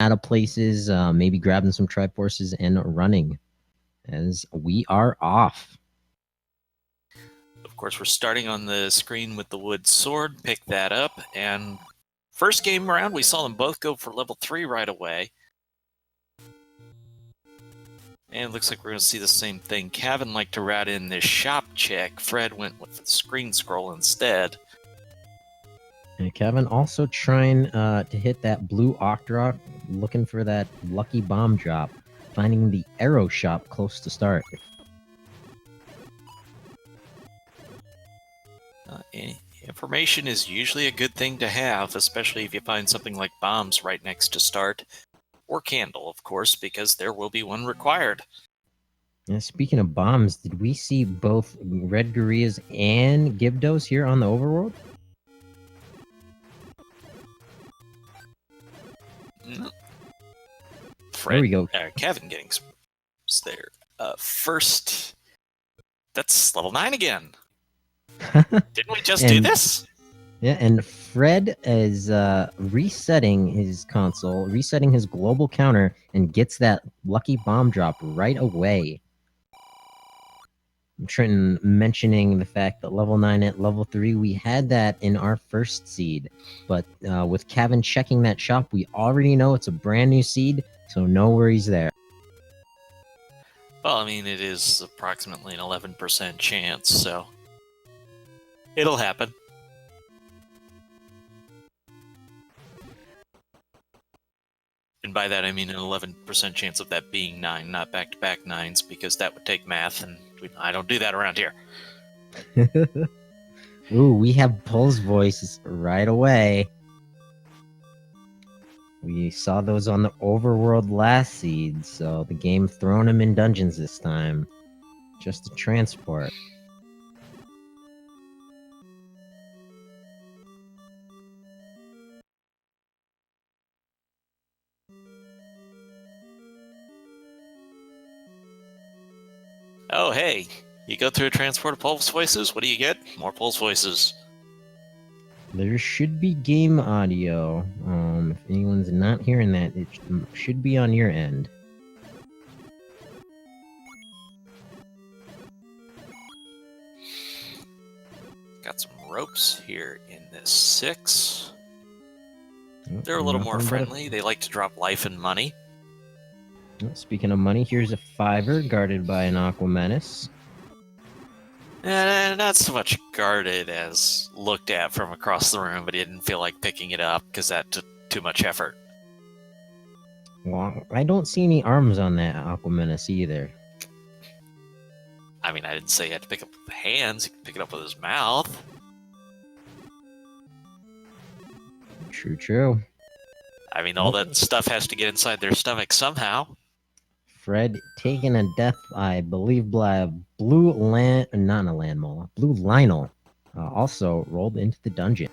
out of places, maybe grabbing some Triforces and running as we are off. Of course, we're starting on the screen with the wood sword. Pick that up, and first game around, we saw them both go for level 3 right away. And it looks like we're going to see the same thing. Cavin liked to route in this shop check. Fred went with the screen scroll instead. And Cavin also trying to hit that blue Octorok, looking for that lucky bomb drop, finding the arrow shop close to start. Information is usually a good thing to have, especially if you find something like bombs right next to start. Or candle, of course, because there will be one required. And speaking of bombs, did we see both Red Gorillas and Gibdos here on the overworld? No. There we go. Cavin getting there. First, that's level 9 again. Didn't we just do this? Yeah, and Fred is resetting his console, resetting his global counter, and gets that lucky bomb drop right away. Trenton mentioning the fact that level 9 at level 3, we had that in our first seed. But with Cavin checking that shop, we already know it's a brand new seed, so no worries there. Well, I mean, it is approximately an 11% chance, so it'll happen. And by that I mean an 11% chance of that being 9, not back-to-back 9s, because that would take math, and I don't do that around here. Ooh, we have Pulse voices right away. We saw those on the overworld last seed, so the game throwing them in dungeons this time. Just to transport. Oh, hey, you go through a transport of Pulse voices, what do you get? More Pulse voices. There should be game audio. If anyone's not hearing that, it should be on your end. Got some ropes here in this 6. They're a little more friendly. They like to drop life and money. Speaking of money, here's a 5er guarded by an Aqua Menace. Not so much guarded as looked at from across the room, but he didn't feel like picking it up because that took too much effort. Well, I don't see any arms on that Aqua Menace either. I mean, I didn't say he had to pick up with hands. He could pick it up with his mouth. True. I mean, all that stuff has to get inside their stomach somehow. Fred taking a death, I believe, by blue Lionel, also rolled into the dungeon.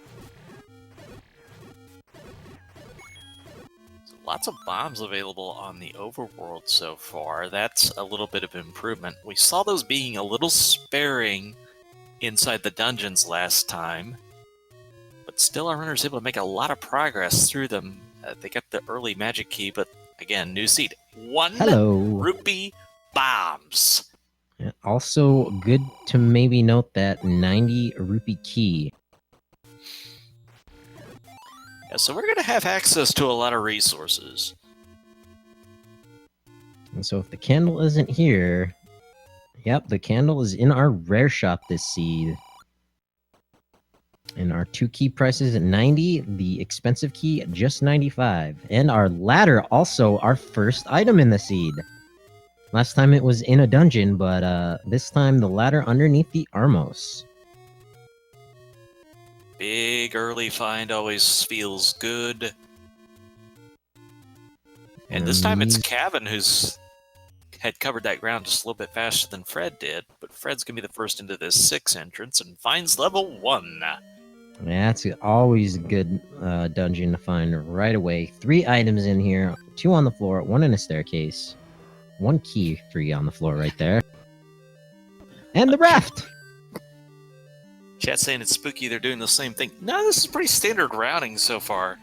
So lots of bombs available on the overworld so far. That's a little bit of improvement. We saw those being a little sparing inside the dungeons last time, but still our runners able to make a lot of progress through them. They got the early magic key, but again, new seed. 1 rupee bombs. Also, good to maybe note that 90 rupee key. Yeah, so we're going to have access to a lot of resources. And so if the candle isn't here... Yep, the candle is in our rare shop this seed. And our 2 key prices at 90, the expensive key at just 95. And our ladder, also our first item in the seed. Last time it was in a dungeon, but this time the ladder underneath the Armos. Big early find always feels good. And this time it's Cavin who's had covered that ground just a little bit faster than Fred did. But Fred's going to be the first into this 6 entrance and finds level 1. Yeah, that's always a good dungeon to find right away. 3 items in here, 2 on the floor, 1 in a staircase. 1 key, 3 on the floor right there. And the raft! Chat saying it's spooky they're doing the same thing. No, this is pretty standard routing so far.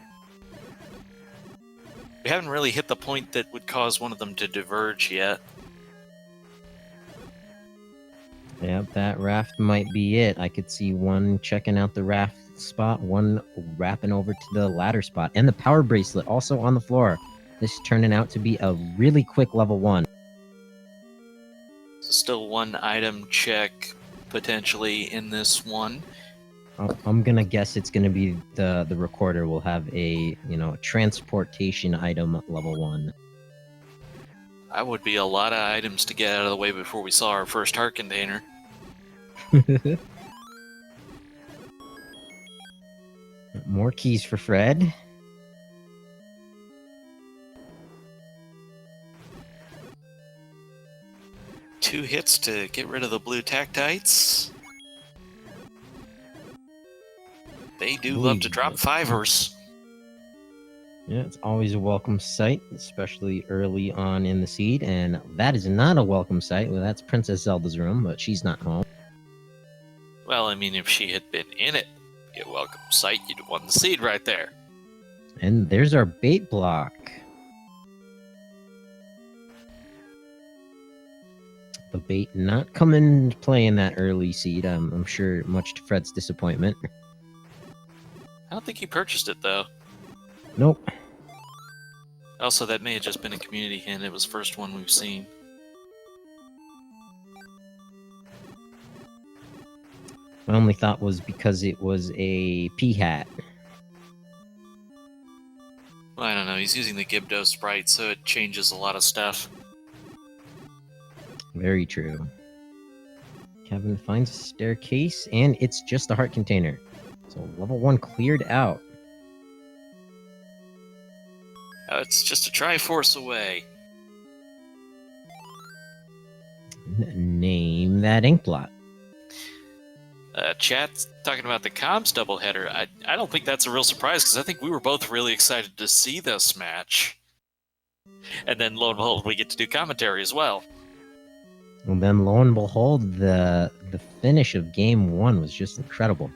We haven't really hit the point that would cause one of them to diverge yet. Yep, that raft might be it. I could see one checking out the raft spot, one wrapping over to the ladder spot, and the power bracelet also on the floor. This turning out to be a really quick level 1. So still one item check potentially in this one. I'm gonna guess it's gonna be the recorder will have a transportation item level 1. That would be a lot of items to get out of the way before we saw our first heart container. More keys for Fred. Two hits to get rid of the blue tactites. They do love to drop fivers. Yeah, it's always a welcome sight, especially early on in the seed. And that is not a welcome sight. Well, that's Princess Zelda's room, but she's not home. Well, I mean, if she had been in it, be a welcome sight. You'd have won the seed right there. And there's our bait block. The bait not coming to play in that early seed. I'm sure, much to Fred's disappointment. I don't think he purchased it, though. Nope. Also, that may have just been a community hint. It was the first one we've seen. My only thought was because it was a pea hat. Well, I don't know. He's using the Gibdo sprite, so it changes a lot of stuff. Very true. Kevin finds a staircase, and it's just a heart container. So level 1 cleared out. It's just a Triforce away. Name that ink blot. Chat's talking about the comms doubleheader. I don't think that's a real surprise, because I think we were both really excited to see this match. And then, lo and behold, we get to do commentary as well. And then, lo and behold, the finish of Game 1 was just incredible.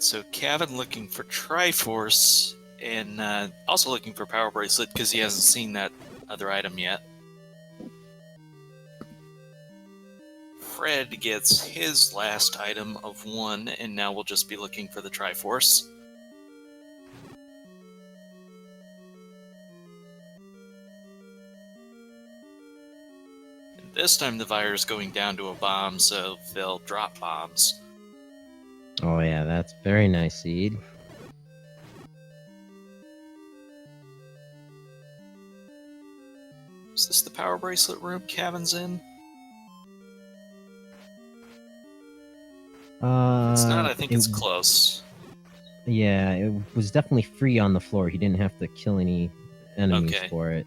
So Cavin looking for Triforce, and also looking for Power Bracelet, because he hasn't seen that other item yet. Fred gets his last item of 1, and now we'll just be looking for the Triforce. And this time the Vire's going down to a bomb, so they'll drop bombs. Oh yeah, that's very nice seed. Is this the Power Bracelet room Cavin's in? It's not, I think it's close. Yeah, it was definitely free on the floor. He didn't have to kill any enemies for it.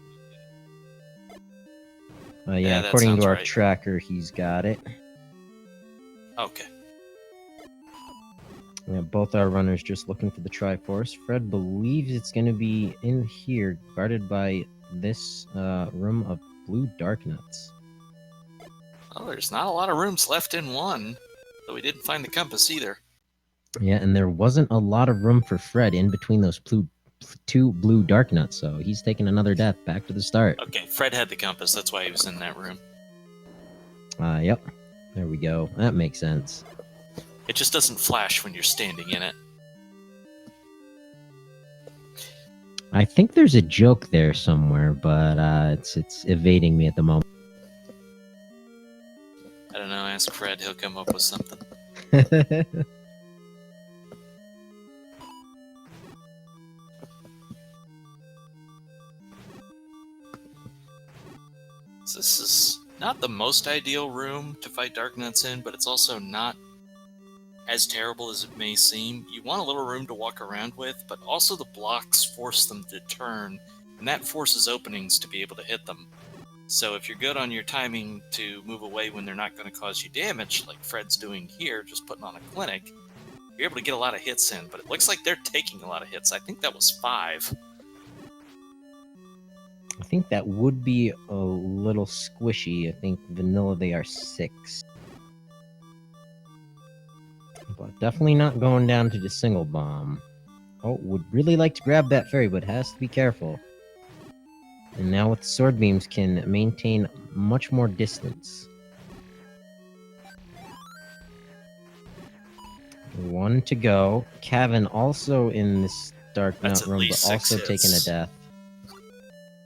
Yeah, according to our tracker, he's got it. Okay. Yeah, both our runners just looking for the Triforce. Fred believes it's going to be in here, guarded by this room of blue dark nuts. Well, there's not a lot of rooms left in 1, though we didn't find the compass either. Yeah, and there wasn't a lot of room for Fred in between those two blue dark nuts, so he's taking another death. Back to the start. Okay, Fred had the compass, that's why he was in that room. Yep. There we go. That makes sense. It just doesn't flash when you're standing in it. I think there's a joke there somewhere, but it's evading me at the moment. I don't know, ask Fred, he'll come up with something. So this is not the most ideal room to fight Dark Nuts in, but it's also not as terrible as it may seem. You want a little room to walk around with, but also the blocks force them to turn, and that forces openings to be able to hit them. So if you're good on your timing to move away when they're not going to cause you damage, like Fred's doing here, just putting on a clinic, you're able to get a lot of hits in, but it looks like they're taking a lot of hits. I think that was 5. I think that would be a little squishy. I think vanilla they are 6. But definitely not going down to the single bomb. Oh, would really like to grab that fairy, but has to be careful. And now with sword beams can maintain much more distance. 1 to go. Cavin also in this dark That's nut at room, but least 6 also taking a hits. death.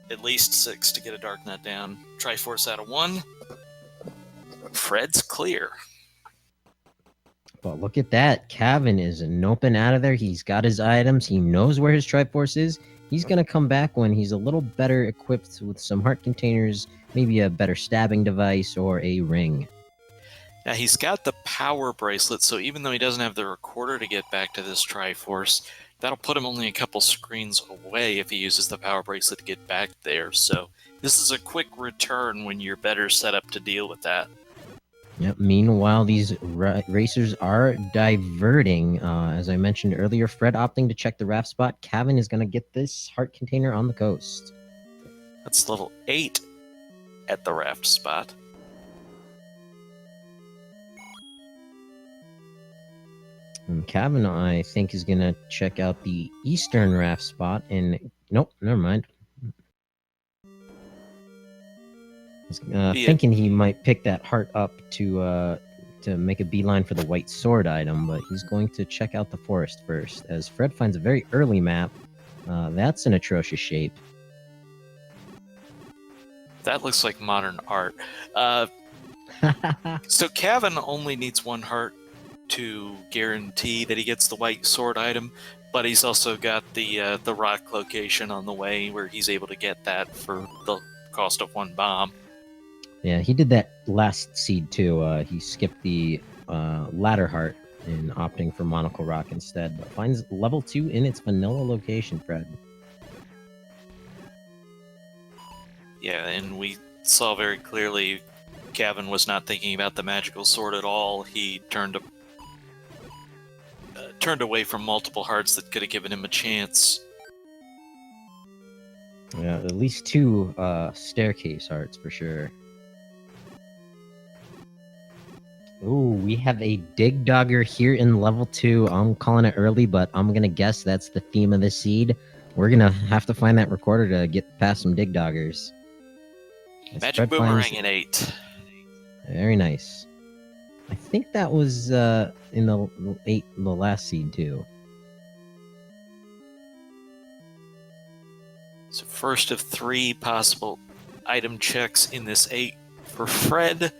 At least 6 to get a Dark Nut down. Triforce out of 1. Fred's clear. But look at that. Cavin is noping out of there. He's got his items. He knows where his Triforce is. He's going to come back when he's a little better equipped with some heart containers, maybe a better stabbing device, or a ring. Now, he's got the power bracelet, so even though he doesn't have the recorder to get back to this Triforce, that'll put him only a couple screens away if he uses the power bracelet to get back there. So this is a quick return when you're better set up to deal with that. Yep. Meanwhile, these racers are diverting. As I mentioned earlier, Fred opting to check the raft spot. Cavin is going to get this heart container on the coast. That's level 8 at the raft spot. And Cavin, I think, is going to check out the eastern raft spot. And nope, never mind. Thinking he might pick that heart up to make a beeline for the white sword item, but he's going to check out the forest first, as Fred finds a very early map. That's an atrocious shape. That looks like modern art. So Cavin only needs 1 heart to guarantee that he gets the white sword item, but he's also got the rock location on the way where he's able to get that for the cost of 1 bomb. Yeah, he did that last seed too. He skipped the ladder heart in opting for monocle rock instead, but finds level 2 in its vanilla location, Fred. Yeah, and we saw very clearly Cavin was not thinking about the magical sword at all. He turned away from multiple hearts that could have given him a chance. Yeah, at least 2 staircase hearts for sure. Ooh, we have a Dig Dogger here in level 2. I'm calling it early, but I'm going to guess that's the theme of the seed. We're going to have to find that recorder to get past some Dig Doggers. Magic Boomerang in 8. Very nice. I think that was in the last seed too. So first of 3 possible item checks in this 8 for Fred.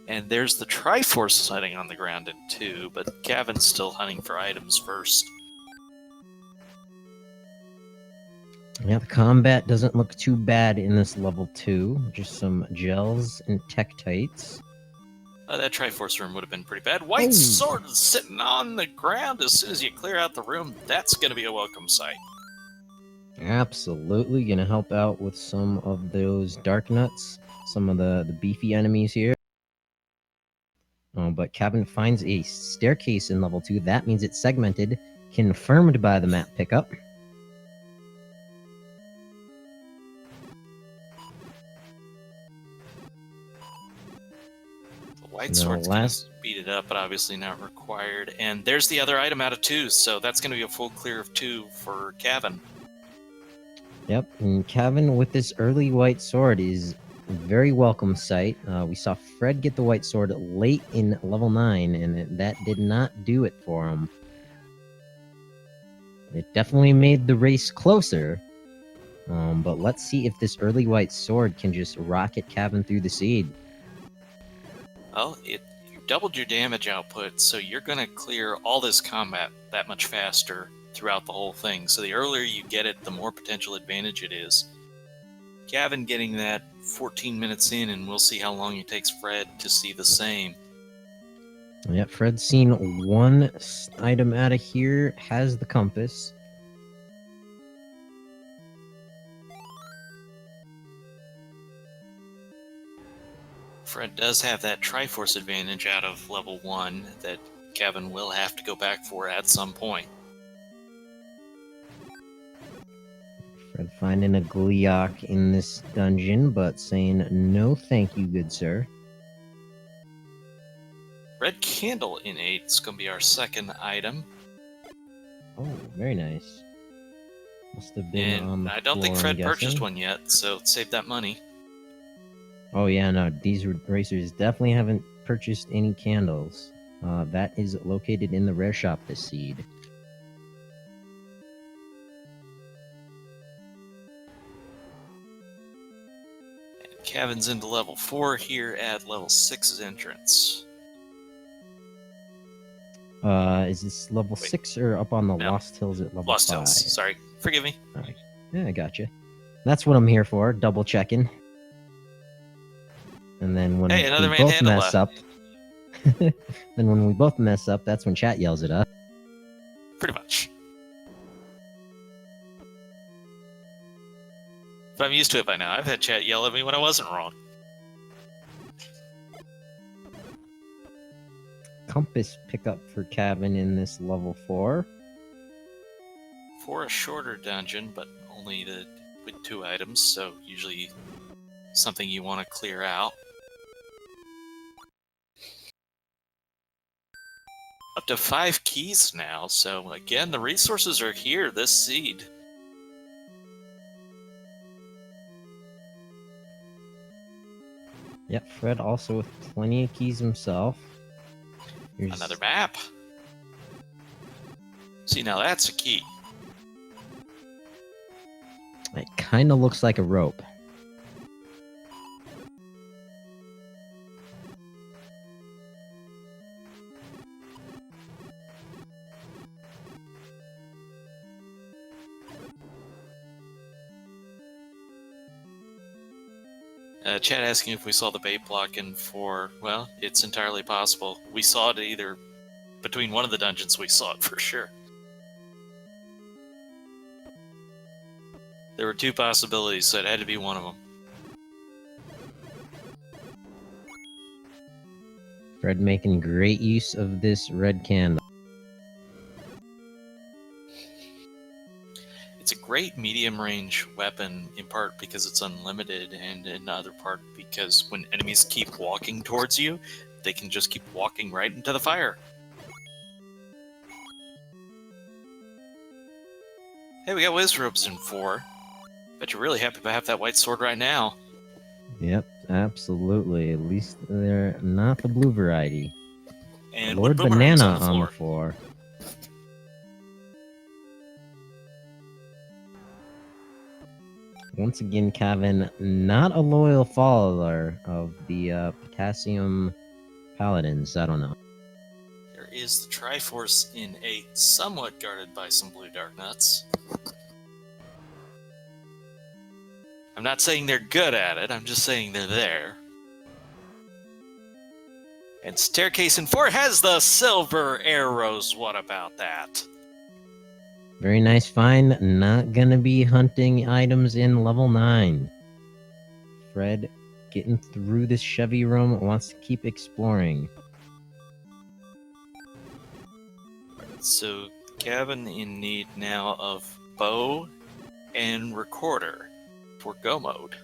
And there's the Triforce sitting on the ground in 2, but Cavin's still hunting for items first. Yeah, the combat doesn't look too bad in this level 2. Just some gels and Tektites. That Triforce room would have been pretty bad. White sword is sitting on the ground. As soon as you clear out the room, that's going to be a welcome sight. Absolutely going to help out with some of those dark nuts, some of the beefy enemies here. But Cavin finds a staircase in level 2. That means it's segmented, confirmed by the map pickup. White sword's going to speed it up, but obviously not required. And there's the other item out of 2, so that's going to be a full clear of 2 for Cavin. Yep, and Cavin with this early white sword is a very welcome sight. We saw Fred get the white sword late in level 9, and that did not do it for him. It definitely made the race closer, but let's see if this early white sword can just rocket Cavin through the seed. Well, you doubled your damage output, so you're going to clear all this combat that much faster throughout the whole thing. So the earlier you get it, the more potential advantage it is. Cavin getting that 14 minutes in, and we'll see how long it takes Fred to see the same. Yeah, Fred's seen 1 item out of here, has the compass. Fred does have that Triforce advantage out of level 1 that Cavin will have to go back for at some point. Fred finds finding a Gleeok in this dungeon, but saying no thank you, good sir. Red candle in 8 is going to be our second item. Oh, very nice. Must have been And on the I don't think floor, Fred I'm purchased guessing. one yet, so save that money. Oh yeah, no, these racers definitely haven't purchased any candles. That is located in the rare shop, this seed. And Cavin's into level 4 here at level 6's entrance. Is this level 6 or up on the No. Lost Hills at level Lost 5? Hills. Sorry. Forgive me. Alright. Yeah, I gotcha. That's what I'm here for, double checking. And then when Hey, another we both manhandle. mess up, then when we both mess up, that's when chat yells at us. Pretty much. But I'm used to it by now. I've had chat yell at me when I wasn't wrong. Compass pickup for Cavin in this level 4. For a shorter dungeon, but only with 2 items, so usually something you want to clear out. Up to 5 keys now, so again, the resources are here, this seed. Yep, Fred also with plenty of keys himself. Here's Another map. See, now that's a key. It kind of looks like a rope. Chat asking if we saw the bait block in 4. Well, it's entirely possible. We saw it either between one of the dungeons, we saw it for sure. There were 2 possibilities, so it had to be one of them. Fred making great use of this red candle. It's a great medium-range weapon, in part because it's unlimited, and in other part because when enemies keep walking towards you, they can just keep walking right into the fire. Hey, we got Wizrobes in 4. Bet you're really happy to have that white sword right now. Yep, absolutely. At least they're not the blue variety. And Lord with boomerangs Banana on the floor. floor. Once again, Cavin, not a loyal follower of the Potassium Paladins. I don't know. There is the Triforce in 8, somewhat guarded by some blue dark nuts. I'm not saying they're good at it, I'm just saying they're there. And Staircase in 4 has the silver arrows. What about that? Very nice find. Not gonna be hunting items in level 9. Fred getting through this Chevy room, wants to keep exploring. So, Cavin in need now of bow and recorder for go mode.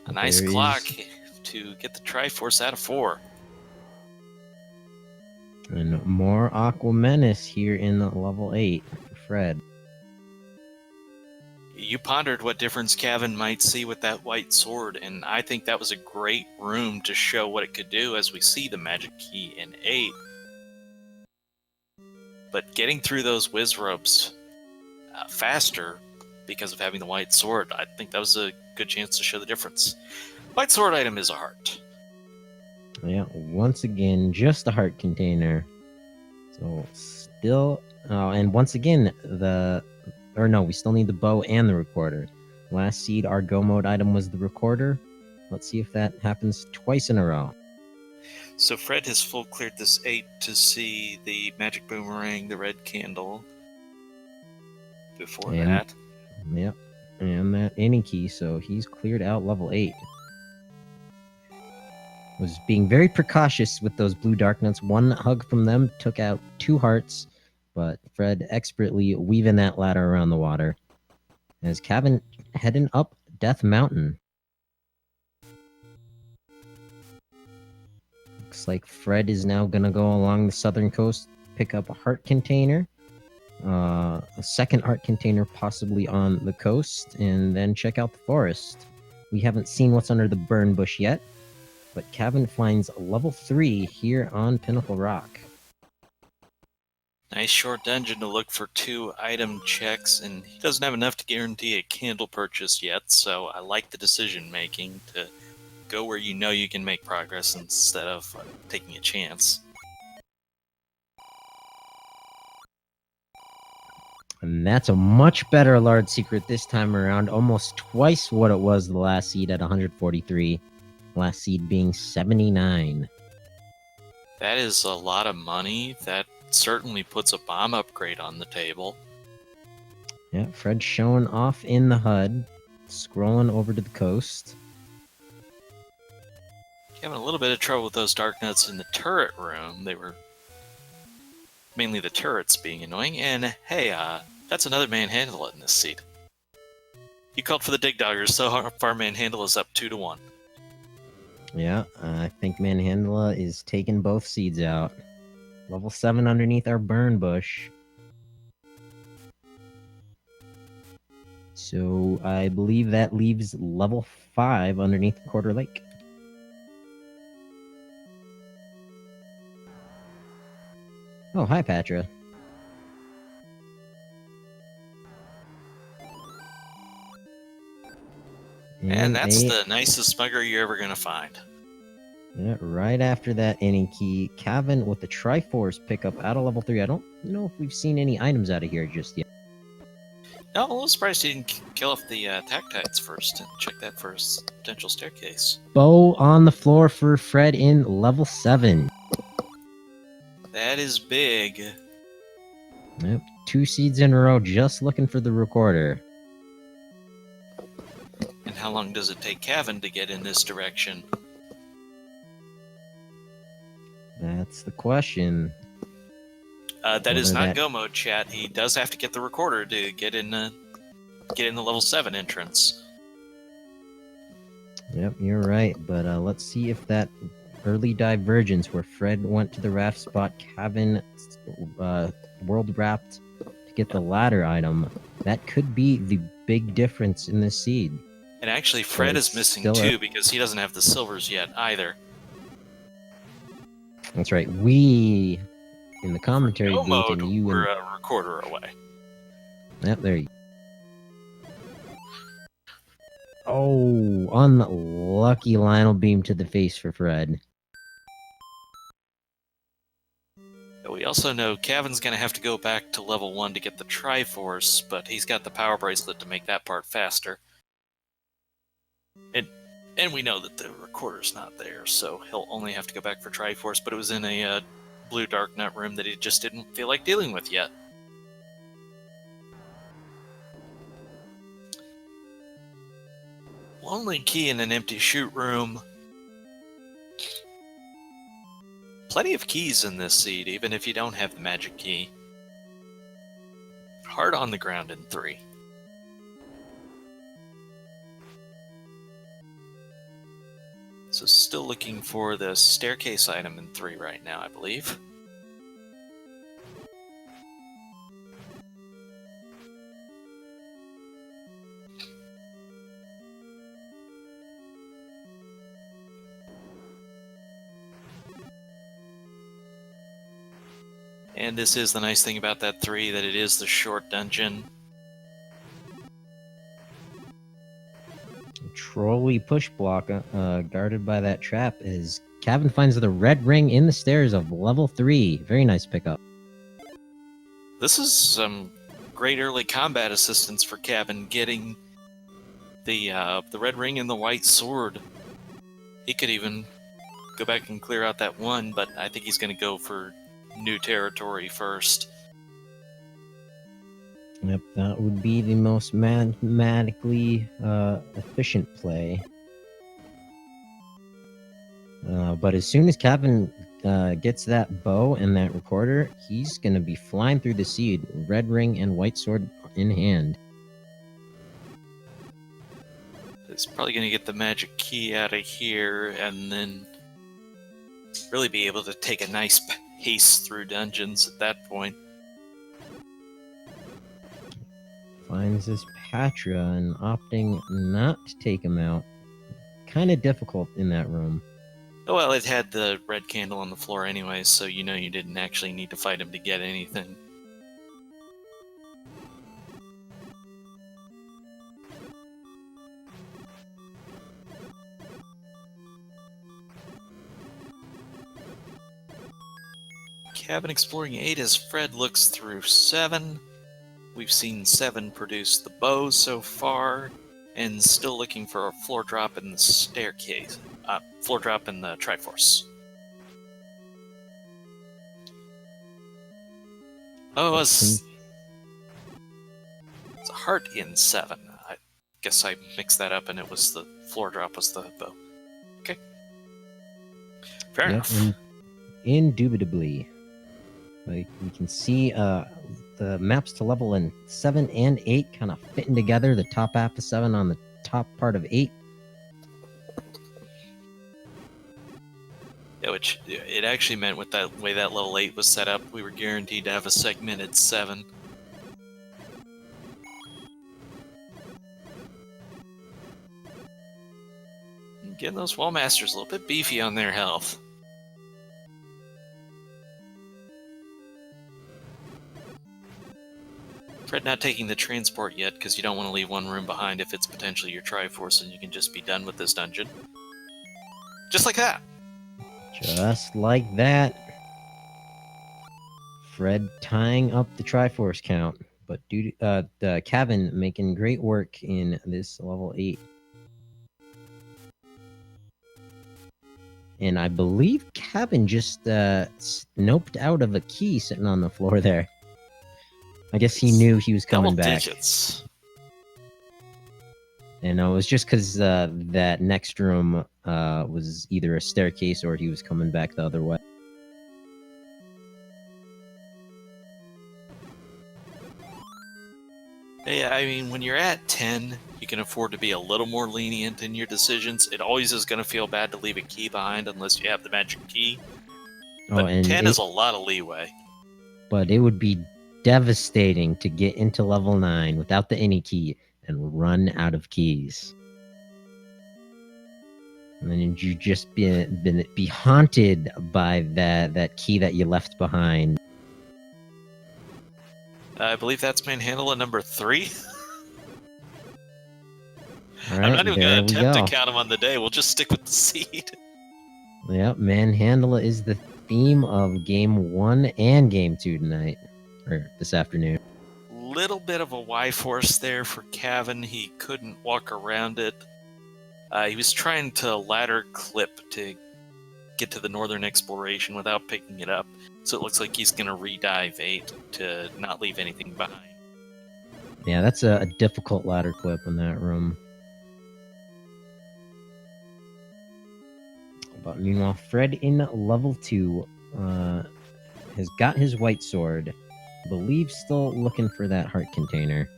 A nice There clock is- to get the Triforce out of 4. And more Aqua Menace here in the level 8 for Fred. You pondered what difference Cavin might see with that white sword, and I think that was a great room to show what it could do as we see the magic key in 8. But getting through those Wizrobes faster because of having the white sword, I think that was a good chance to show the difference. White sword item is a heart. Yeah, once again, just a heart container. So still, and once again, we still need the bow and the recorder. Last seed, our go mode item was the recorder. Let's see if that happens twice in a row. So Fred has full cleared this 8 to see the magic boomerang, the red candle. Before that. Yep, and that any key, so he's cleared out level 8. Was being very precautious with those blue dark nuts. One hug from them took out 2 hearts, but Fred expertly weaving that ladder around the water. As Cavin heading up Death Mountain. Looks like Fred is now gonna go along the southern coast, pick up a heart container, a second heart container possibly on the coast, and then check out the forest. We haven't seen what's under the burn bush yet, but Cavin finds level 3 here on Pinnacle Rock. Nice short dungeon to look for 2 item checks, and he doesn't have enough to guarantee a candle purchase yet, so I like the decision making to go where you know you can make progress instead of taking a chance. And that's a much better large secret this time around, almost twice what it was the last seed at 143, last seed being 79. That is a lot of money. That certainly puts a bomb upgrade on the table. Yeah, Fred showing off in the HUD, scrolling over to the coast. Having a little bit of trouble with those dark nuts in the turret room. They were mainly the turrets being annoying. And hey, that's another manhandle in this seed. You called for the dig doggers, so far manhandle is up 2-1. Yeah, I think Manhandla is taking both seeds out. Level 7 underneath our burn bush. So I believe that leaves level 5 underneath Quarter Lake. Oh, hi, Patra. And that's the nicest smugger you're ever going to find. Yeah, right after that inning key, Cavin with the Triforce pickup out of level 3. I don't know if we've seen any items out of here just yet. No, I'm a little surprised he didn't kill off the Tactites first and check that for a potential staircase. Bow on the floor for Fred in level 7. That is big. Yep, 2 seeds in a row just looking for the recorder. And how long does it take Cavin to get in this direction? That's the question. That is not go mode, chat. He does have to get the recorder to get in the level 7 entrance. Yep, you're right. But let's see if that early divergence where Fred went to the raft spot, Cavin world wrapped to get the ladder item. That could be the big difference in this seed. And actually, Fred is missing too because he doesn't have the silvers yet either. That's right. We in the commentary booth, mode, and you we're a recorder away. Yep, there you go. Oh, unlucky Lionel beam to the face for Fred. But we also know Cavin's going to have to go back to level 1 to get the Triforce, but he's got the power bracelet to make that part faster. And we know that the recorder's not there, so he'll only have to go back for Triforce, but it was in a blue dark nut room that he just didn't feel like dealing with yet. Lonely key in an empty shoot room. Plenty of keys in this seed, even if you don't have the magic key. Hard on the ground in 3. So still looking for the staircase item in 3 right now, I believe. And this is the nice thing about that 3, that it is the short dungeon. Trolley push block guarded by that trap as Cavin finds the red ring in the stairs of level 3. Very nice pickup. This is some great early combat assistance for Cavin, getting the red ring and the white sword. He could even go back and clear out that 1, but I think he's going to go for new territory first. Yep, that would be the most mathematically efficient play. But as soon as Cavin gets that bow and that recorder, he's going to be flying through the seed, red ring and white sword in hand. It's probably going to get the magic key out of here and then really be able to take a nice pace through dungeons at that point. Finds this Patra and opting not to take him out. Kind of difficult in that room. Well, it had the red candle on the floor anyway, so you know you didn't actually need to fight him to get anything. Cabin Exploring 8 as Fred looks through 7. We've seen 7 produce the bow so far, and still looking for a floor drop in the staircase. Floor drop in the Triforce. Oh, it's a heart in 7. I guess I mixed that up and it was the floor drop was the bow. Okay. Fair enough. Indubitably. Like we can see the maps to level in 7 and 8 kind of fitting together, the top half of 7 on the top part of 8. Yeah, which it actually meant with that way that level 8 was set up, we were guaranteed to have a segmented 7. Getting those Wall Masters a little bit beefy on their health. Fred not taking the transport yet, because you don't want to leave one room behind if it's potentially your Triforce and you can just be done with this dungeon. Just like that! Just like that. Fred tying up the Triforce count, but the Cavin making great work in this level 8. And I believe Cavin just snoped out of a key sitting on the floor there. I guess he knew he was coming back. Digits. And it was just because that next room was either a staircase or he was coming back the other way. Yeah, I mean, when you're at 10, you can afford to be a little more lenient in your decisions. It always is going to feel bad to leave a key behind unless you have the magic key. But 10 is a lot of leeway. But it would be devastating to get into level 9 without the any key and run out of keys. And then you just be haunted by that key that you left behind. I believe that's manhandle at number 3. All right, I'm not even going to attempt to count them on the day. We'll just stick with the seed. Yep, manhandle is the theme of game 1 and game 2 tonight, or this afternoon. Little bit of a Y-force there for Cavin. He couldn't walk around it. He was trying to ladder clip to get to the northern exploration without picking it up. So it looks like he's going to redive 8 to not leave anything behind. Yeah, that's a difficult ladder clip in that room. But meanwhile, Fred in level 2 has got his white sword. I believe still looking for that heart container.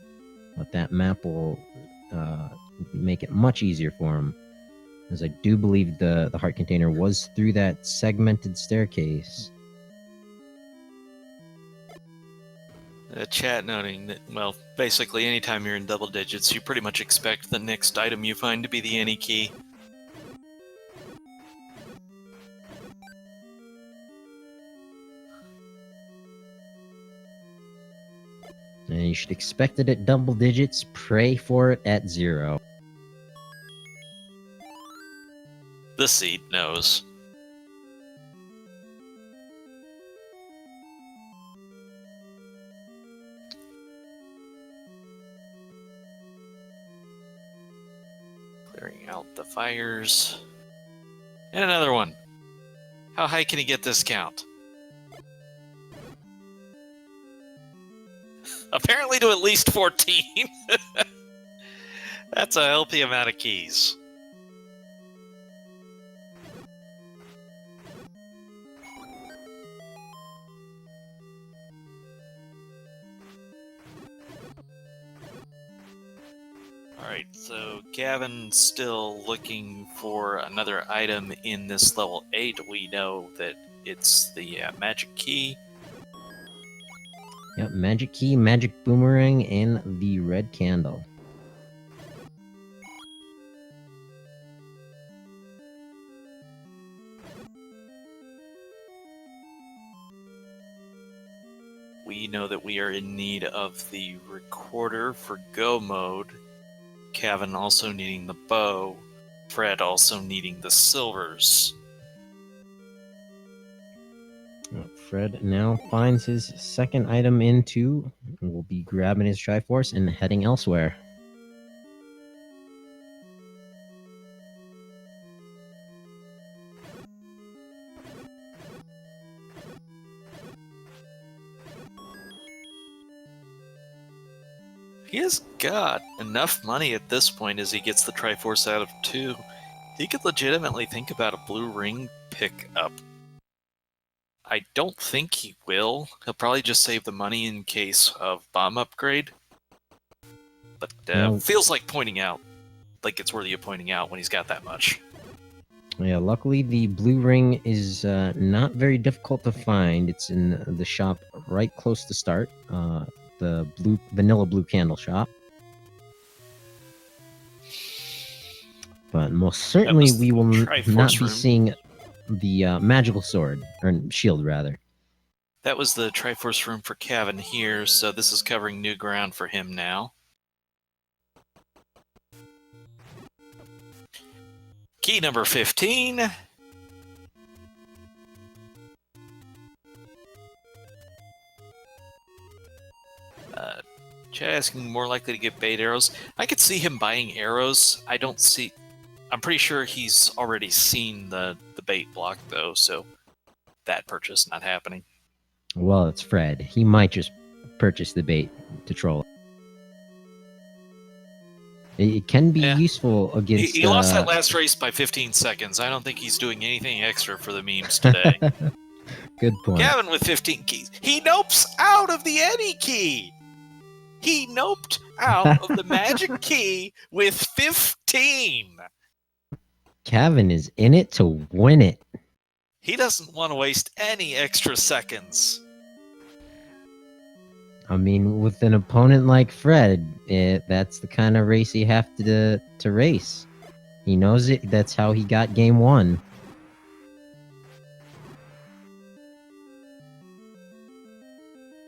But that map will make it much easier for him. As I do believe the heart container was through that segmented staircase. Chat noting that, well, basically anytime you're in double digits, you pretty much expect the next item you find to be the any key. And you should expect it at double digits, pray for it at 0. The seed knows. Clearing out the fires. And another one. How high can he get this count? Apparently to at least 14. That's a healthy amount of keys. Alright, so Gavin's still looking for another item in this level 8. We know that it's the magic key. Yep, magic key, magic boomerang, and the red candle. We know that we are in need of the recorder for go mode. Cavin also needing the bow. Fred also needing the silvers. Fred now finds his second item in 2 and will be grabbing his Triforce and heading elsewhere. He has got enough money at this point as he gets the Triforce out of 2. He could legitimately think about a blue ring pickup. I don't think he will. He'll probably just save the money in case of bomb upgrade. But feels like pointing out. Like it's worthy of pointing out when he's got that much. Yeah, luckily the blue ring is not very difficult to find. It's in the shop right close to start. The vanilla blue candle shop. But most certainly we will not be seeing the magical sword, or shield rather. That was the Triforce room for Cavin here, so this is covering new ground for him now. Key number 15. Chat asking more likely to get bait arrows. I could see him buying arrows. I'm pretty sure he's already seen the bait block though, so that purchase not happening. Well, it's Fred. He might just purchase the bait to troll. It can be useful against... He lost that last race by 15 seconds. I don't think he's doing anything extra for the memes today. Good point. Cavin with 15 keys. He nopes out of the any key! He noped out of the magic key with 15! Cavin is in it to win it. He doesn't want to waste any extra seconds. I mean, with an opponent like Fred, that's the kind of race you have to race. He knows it. That's how he got game 1.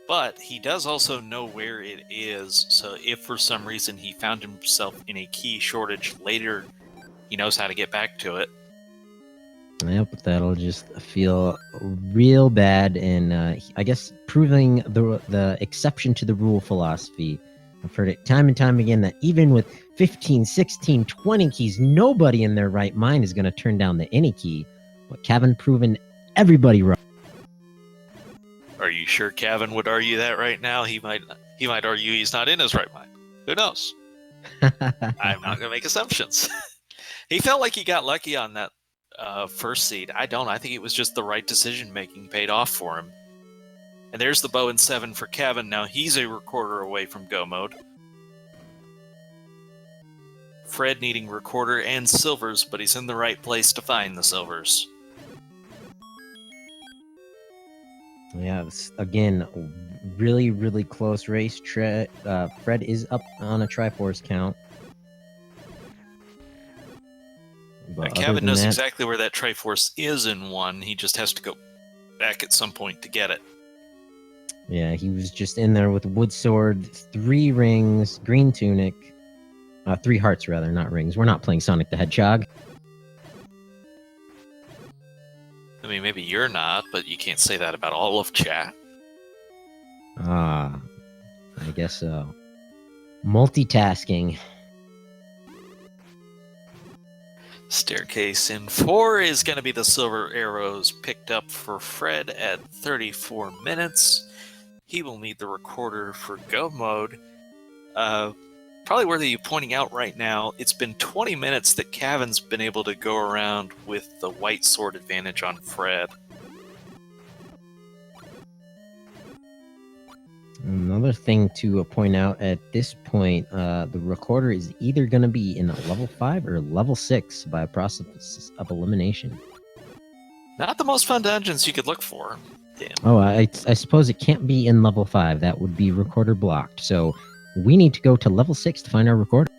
But he does also know where it is, so if for some reason he found himself in a key shortage later, he knows how to get back to it. Yep, that'll just feel real bad, and I guess proving the exception to the rule philosophy. I've heard it time and time again that even with 15, 16, 20 keys, nobody in their right mind is going to turn down the any key. But Cavin proven everybody wrong. Are you sure Cavin would argue that right now? He might argue he's not in his right mind. Who knows? I'm not going to make assumptions. He felt like he got lucky on that first seed. I don't. I think it was just the right decision making paid off for him. And there's the bow and 7 for Cavin. Now he's a recorder away from go mode. Fred needing recorder and silvers, but he's in the right place to find the silvers. Yeah, again, really, really close race. Fred is up on a Triforce count. Cavin knows exactly where that Triforce is in 1. He just has to go back at some point to get it. Yeah, he was just in there with wood sword, 3 rings, green tunic, 3 hearts rather, not rings. We're not playing Sonic the Hedgehog. I mean, maybe you're not, but you can't say that about all of chat. I guess so. Multitasking. Staircase in 4 is going to be the silver arrows picked up for Fred at 34 minutes. He will need the recorder for go mode. Probably worthy of pointing out right now, it's been 20 minutes that Cavin's been able to go around with the white sword advantage on Fred. Another another thing to point out at this point, the recorder is either going to be in level 5 or level 6 by a process of elimination. Not the most fun dungeons you could look for. Damn. Oh, I suppose it can't be in level 5. That would be recorder blocked. So we need to go to level 6 to find our recorder.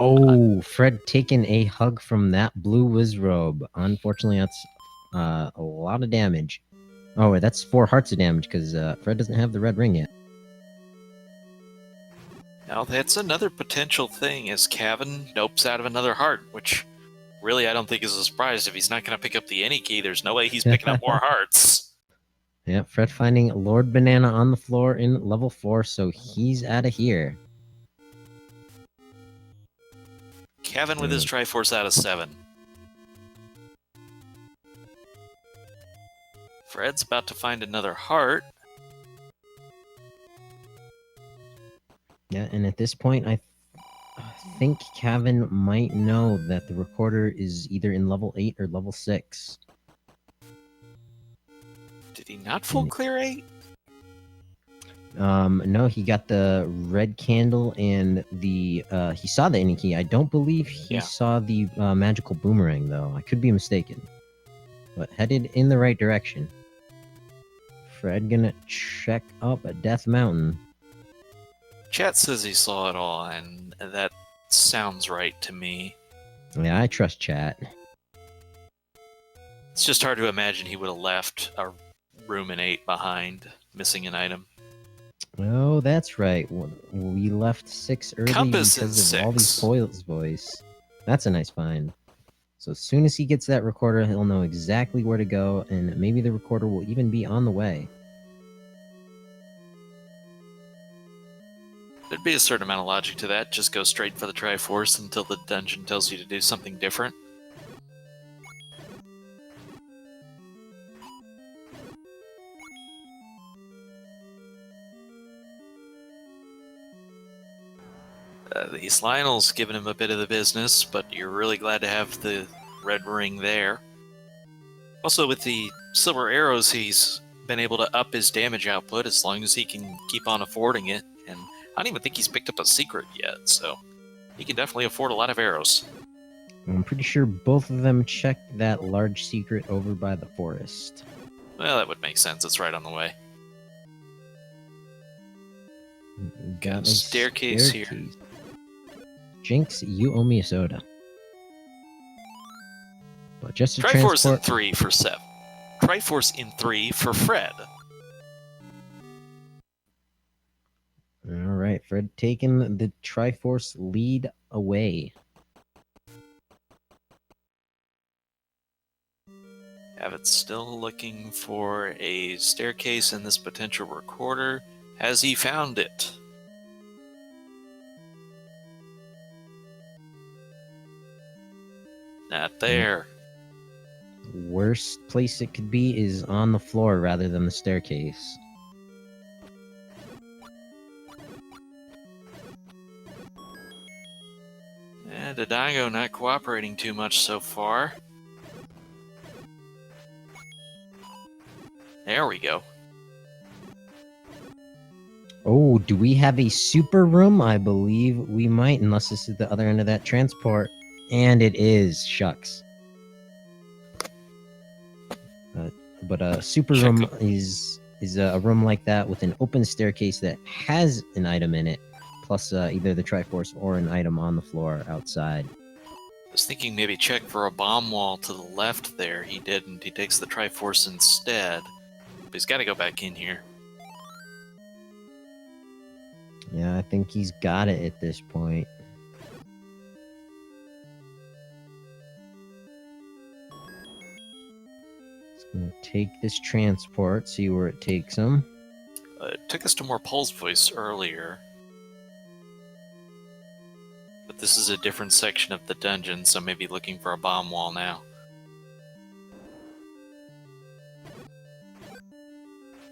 Oh, Fred taking a hug from that blue Wizrobe. Unfortunately, that's a lot of damage. Oh, that's 4 hearts of damage because Fred doesn't have the red ring yet. Now that's another potential thing, as Cavin nopes out of another heart, which really I don't think is a surprise. If he's not going to pick up the any key, there's no way he's picking up more hearts. Yeah, Fred finding Lord Banana on the floor in level 4, so he's out of here. Cavin with his Triforce out of 7. Fred's about to find another heart. Yeah, and at this point, I think Cavin might know that the recorder is either in level 8 or level 6. Did he not full clear 8? No, he got the red candle and the he saw the any key. I don't believe he saw the magical boomerang though. I could be mistaken, but headed in the right direction. Fred gonna check up at Death Mountain. Chat says he saw it all, and that sounds right to me. Yeah, I trust chat. It's just hard to imagine he would have left a room in 8 behind, missing an item. Oh, that's right. We left 6 early Compass because in of all these 6. foils voice. That's a nice find. So as soon as he gets that recorder, he'll know exactly where to go, and maybe the recorder will even be on the way. There'd be a certain amount of logic to that. Just go straight for the Triforce until the dungeon tells you to do something different. These Lionel's giving him a bit of the business, but you're really glad to have the red ring there. Also, with the silver arrows, he's been able to up his damage output as long as he can keep on affording it. And I don't even think he's picked up a secret yet, so he can definitely afford a lot of arrows. I'm pretty sure both of them checked that large secret over by the forest. Well, that would make sense. It's right on the way. Got a staircase here. Jinx, you owe me a soda. But just to Triforce transport... in 3 for 7. Triforce in 3 for Fred. Alright, Fred taking the Triforce lead away. Abbott's still looking for a staircase in this potential recorder. Has he found it? Not there. Worst place it could be is on the floor rather than the staircase. Dodongo not cooperating too much so far. There we go. Oh, do we have a super room? I believe we might, unless this is the other end of that transport. And it is. Shucks. But a super room is a room like that with an open staircase that has an item in it, plus either the Triforce or an item on the floor outside. I was thinking maybe check for a bomb wall to the left there. He didn't. He takes the Triforce instead. But he's got to go back in here. Yeah, I think he's got it at this point. He's gonna take this transport, see where it takes him. It took us to more Pulse Voice earlier. But this is a different section of the dungeon, so maybe looking for a bomb wall now.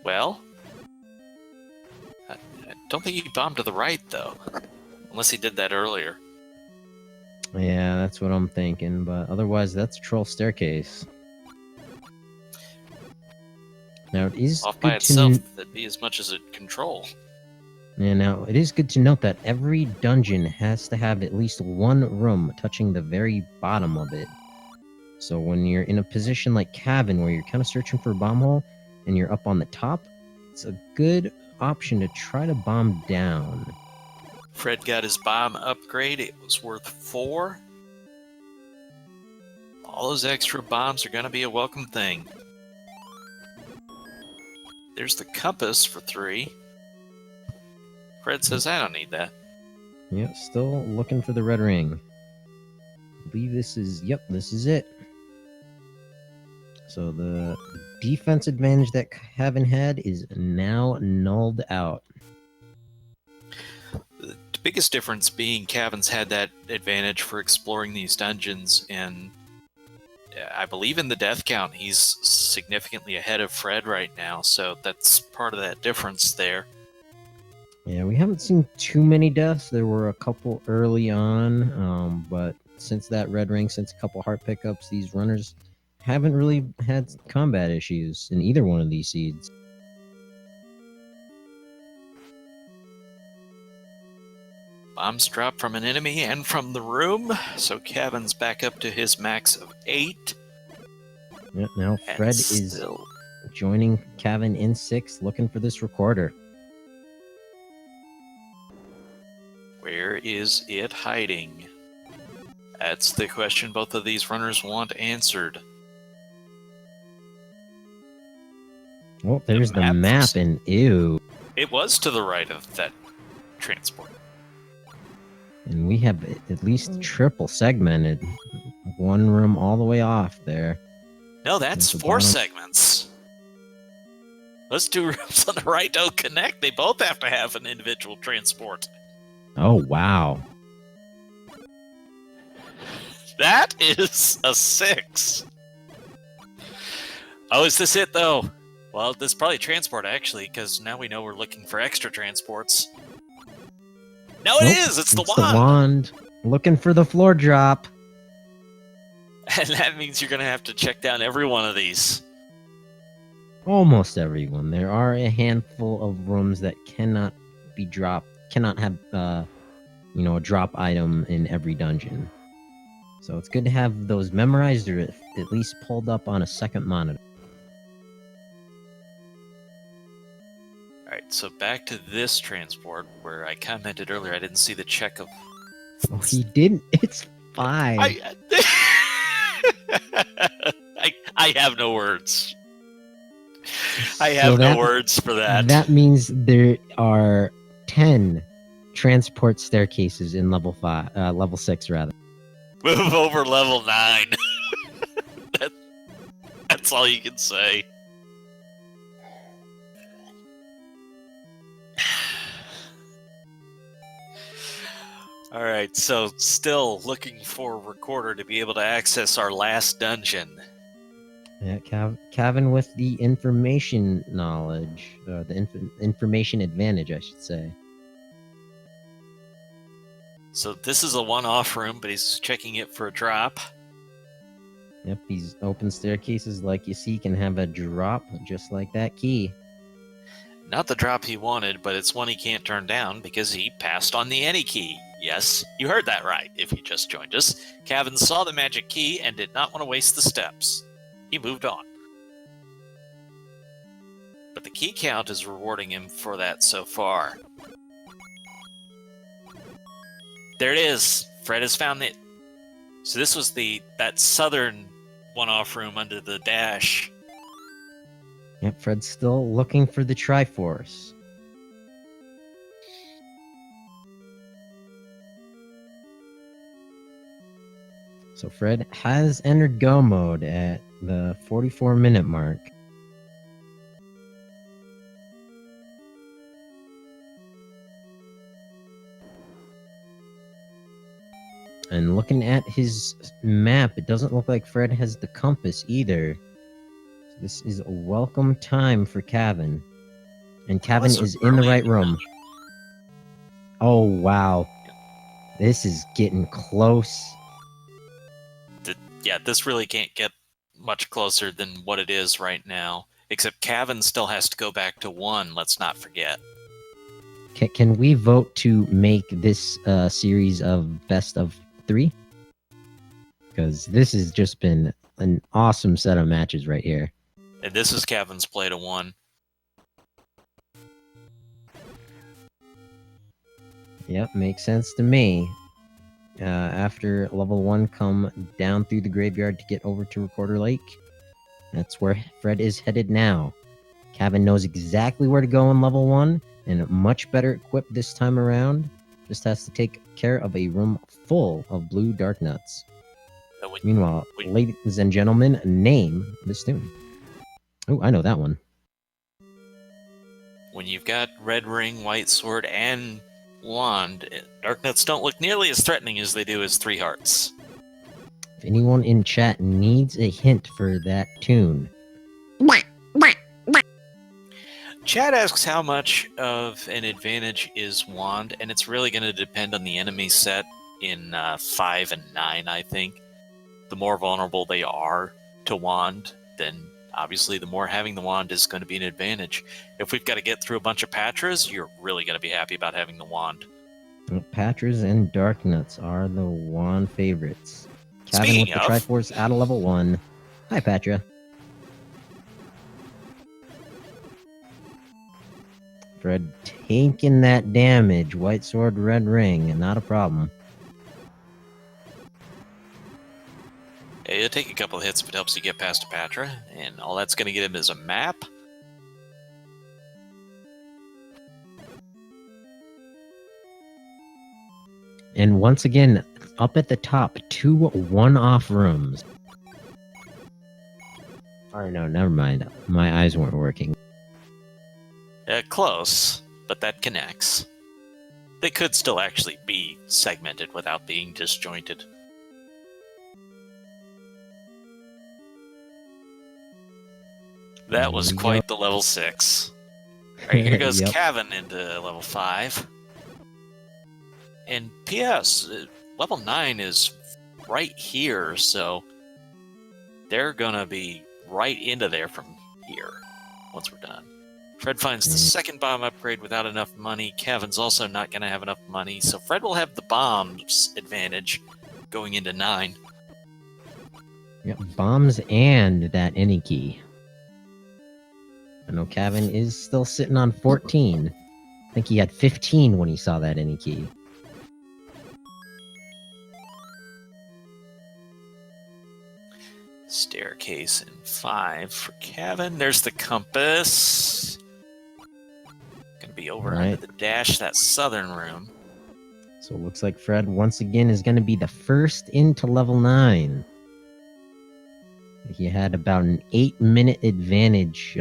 Well, I don't think he bombed to the right, though. Unless he did that earlier. Yeah, that's what I'm thinking. But otherwise, that's a troll staircase. Now it is Off by good itself, to. that'd be as much as it control. Yeah, now it is good to note that every dungeon has to have at least one room touching the very bottom of it. So when you're in a position like Cavin, where you're kind of searching for a bomb hole, and you're up on the top, it's a good option to try to bomb down. Fred got his bomb upgrade. It was worth 4. All those extra bombs are going to be a welcome thing. There's the compass for 3. Fred says, I don't need that. Yep, still looking for the red ring. I believe this is, yep, this is it. So the defense advantage that Cavin had is now nulled out. The biggest difference being Cavin's had that advantage for exploring these dungeons, and I believe in the death count, he's significantly ahead of Fred right now, so that's part of that difference there. Yeah, we haven't seen too many deaths. There were a couple early on, but since that red ring, since a couple heart pickups, these runners haven't really had combat issues in either one of these seeds. Bombs drop from an enemy and from the room, so Cavin's back up to his max of 8. Yeah, now Fred is joining Cavin in 6, looking for this recorder. Where is it hiding? That's the question both of these runners want answered. Oh, there's the map, and ew. It was to the right of that transport. And we have at least triple segmented. One room all the way off there. No, that's 4 segments. Those 2 rooms on the right don't connect. They both have to have an individual transport. Oh, wow. That is a 6. Oh, is this it, though? Well, this is probably transport, actually, because now we know we're looking for extra transports. No, it is! It's the wand! The wand. Looking for the floor drop. And that means you're going to have to check down every one of these. Almost everyone. There are a handful of rooms that cannot be dropped, cannot have, a drop item in every dungeon. So it's good to have those memorized or at least pulled up on a second monitor. Alright, so back to this transport, where I commented earlier I didn't see the check of... Oh, he didn't? It's 5. I have no words. I have no words for that. That means there are 10 transport staircases in level 6 rather. Move over level 9. That's all you can say. Alright, so still looking for a recorder to be able to access our last dungeon. Yeah, Cavin with the information knowledge, the information advantage, I should say. So this is a one-off room, but he's checking it for a drop. Yep, these open staircases, like you see, can have a drop just like that key. Not the drop he wanted, but it's one he can't turn down because he passed on the any key. Yes, you heard that right if you just joined us. Cavin saw the magic key and did not want to waste the steps. He moved on. But the key count is rewarding him for that so far. There it is. Fred has found it. So this was that southern one-off room under the dash. Yep, Fred's still looking for the Triforce. So Fred has entered go mode at the 44-minute mark. And looking at his map, it doesn't look like Fred has the compass either. So this is a welcome time for Cavin. And Cavin is in the right room. Oh, wow. This is getting close. Yeah, this really can't get much closer than what it is right now. Except Cavin still has to go back to 1, let's not forget. Can we vote to make this series of best of 3? Because this has just been an awesome set of matches right here. And this is Cavin's play to 1. Yep, makes sense to me. After level 1, come down through the graveyard to get over to Recorder Lake. That's where Fred is headed now. Cavin knows exactly where to go in level 1, and much better equipped this time around. Just has to take care of a room full of blue dark nuts. Meanwhile, ladies and gentlemen, name this tune. Oh, I know that one. When you've got red ring, white sword, and wand, dark nuts don't look nearly as threatening as they do as 3 hearts. If anyone in chat needs a hint for that tune. Chad asks how much of an advantage is wand, and it's really going to depend on the enemy set in 5 and 9, I think. The more vulnerable they are to wand, then obviously the more having the wand is going to be an advantage. If we've got to get through a bunch of Patras, you're really going to be happy about having the wand. Patras and dark nuts are the wand favorites. Cavin Speaking with the Triforce out of level 1. Hi, Patra. Fred taking that damage. White sword, red ring. Not a problem. Yeah, it'll take a couple of hits if it helps you get past a Patra, and all that's going to get him is a map. And once again, up at the top, 2 one-off rooms. Or no, never mind. My eyes weren't working. Close, but that connects. They could still actually be segmented without being disjointed. That was quite the level 6. Alright, here goes Yep. Cavin into level 5. And P.S., level 9 is right here, so they're gonna be right into there from here once we're done. Fred finds the second bomb upgrade without enough money. Cavin's also not gonna have enough money, so Fred will have the bombs advantage going into 9. Yep, bombs and that any key. I know Cavin is still sitting on 14. I think he had 15 when he saw that any key. Staircase in 5 for Cavin. There's the compass. Gonna be over under the dash, that southern room. So it looks like Fred once again is going to be the first into level 9. He had about an 8-minute advantage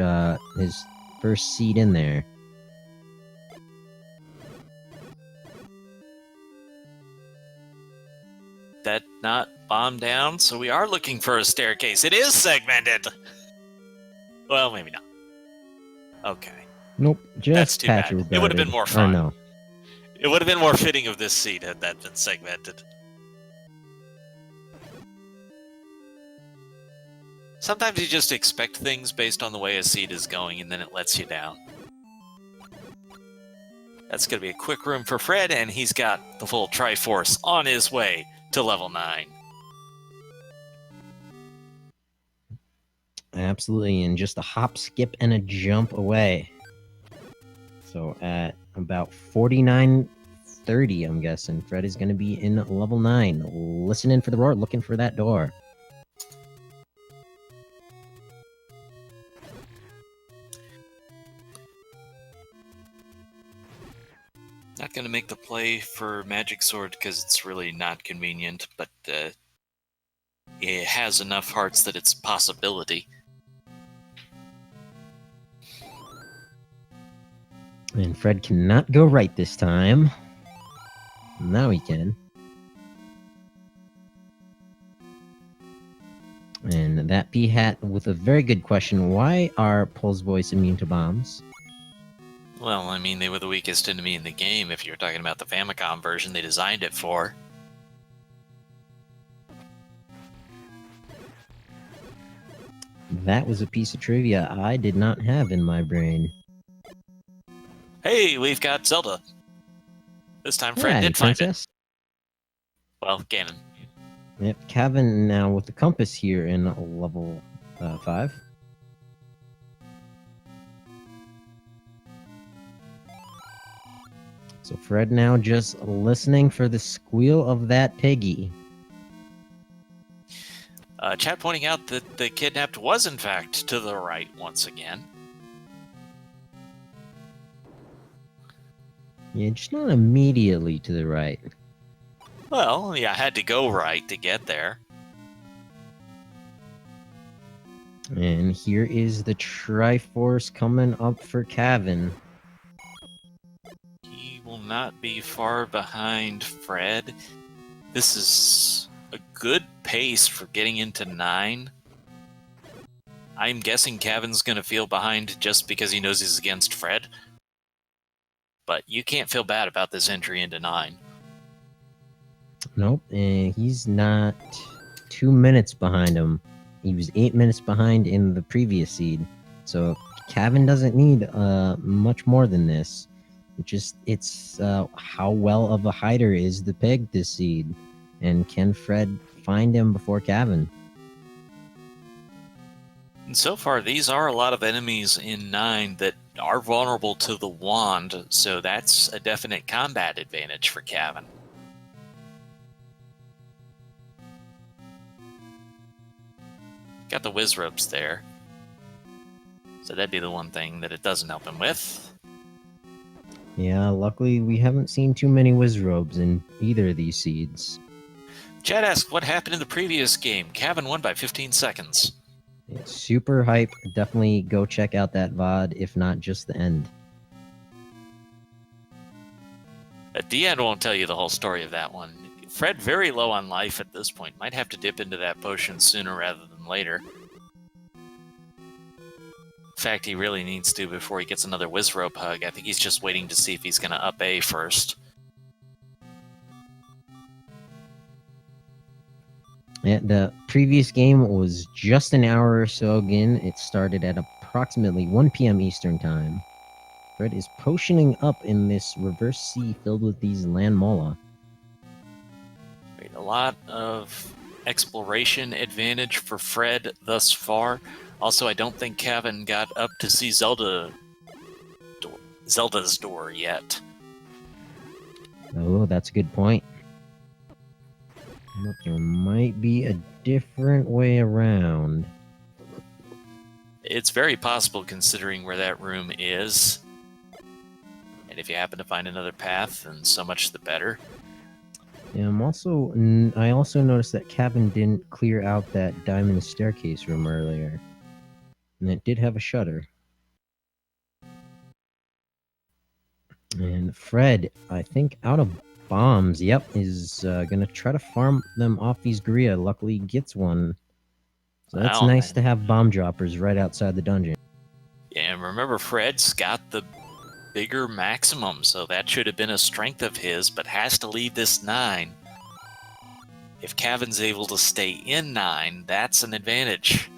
his first seed in there. That not bomb down, so we are looking for a staircase. It is segmented! Well, maybe not. Okay. Nope, just That's too bad. Patrick. It would have been more fun. Or no. It would have been more fitting of this seed had that been segmented. Sometimes you just expect things based on the way a seed is going, and then it lets you down. That's going to be a quick room for Fred, and he's got the full Triforce on his way to level 9. Absolutely, and just a hop, skip, and a jump away. So at about 49:30, I'm guessing, Fred is going to be in level 9. Listening for the roar, looking for that door. Not going to make the play for Magic Sword because it's really not convenient, but it has enough hearts that it's a possibility. And Fred cannot go right this time. Now he can. And that P-Hat with a very good question. Why are Pulse Voice immune to bombs? Well, I mean, they were the weakest enemy in the game if you're talking about the Famicom version they designed it for. That was a piece of trivia I did not have in my brain. Hey, we've got Zelda. This time Fred Hey, did find it. princess. Well, Ganon. Yep, Cavin now with the compass here in level 5. So Fred now just listening for the squeal of that piggy. Chat pointing out that the kidnapped was in fact to the right once again. Yeah, just not immediately to the right. Well, yeah, I had to go right to get there. And here is the Triforce coming up for Cavin. He will not be far behind Fred. This is a good pace for getting into 9. I'm guessing Cavin's going to feel behind just because he knows he's against Fred. But you can't feel bad about this entry into 9. Nope, and he's not 2 minutes behind him. He was 8 minutes behind in the previous seed. So Cavin doesn't need much more than this. It's how well of a hider is the peg this seed. And can Fred find him before Cavin? And so far, these are a lot of enemies in 9 that are vulnerable to the wand, so that's a definite combat advantage for Cavin. Got the Wizrobes there. So that'd be the one thing that it doesn't help him with. Yeah, luckily we haven't seen too many Wizrobes in either of these seeds. Chad asked what happened in the previous game. Cavin won by 15 seconds. Yeah, super hype. Definitely go check out that VOD, if not just the end. At the end won't tell you the whole story of that one. Fred very low on life at this point. Might have to dip into that potion sooner rather than later. In fact, he really needs to before he gets another Wizrobe hug. I think he's just waiting to see if he's going to up A first. Yeah, the previous game was just an hour or so again. It started at approximately 1 p.m. Eastern Time. Fred is potioning up in this reverse sea filled with these land mola. A lot of exploration advantage for Fred thus far. Also, I don't think Cavin got up to see Zelda's door yet. Oh, that's a good point. But there might be a different way around. It's very possible considering where that room is. And if you happen to find another path, then so much the better. Yeah, I also noticed that Cavin didn't clear out that diamond staircase room earlier. And it did have a shutter. And Fred, I think out of bombs, yep, is going to try to farm them off these Gria. Luckily gets one. So that's nice to have bomb droppers right outside the dungeon. Yeah, and remember Fred's got the bigger maximum, so that should have been a strength of his, but has to leave this 9. If Cavin's able to stay in 9, that's an advantage.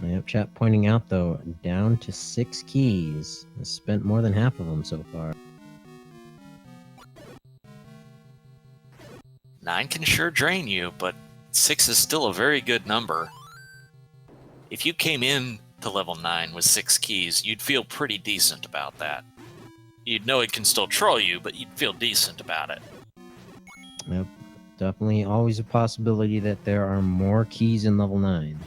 Yep, chat pointing out, though, down to 6 keys. Has spent more than half of them so far. 9 can sure drain you, but 6 is still a very good number. If you came in to level 9 with 6 keys, you'd feel pretty decent about that. You'd know it can still troll you, but you'd feel decent about it. Yep, definitely always a possibility that there are more keys in level 9.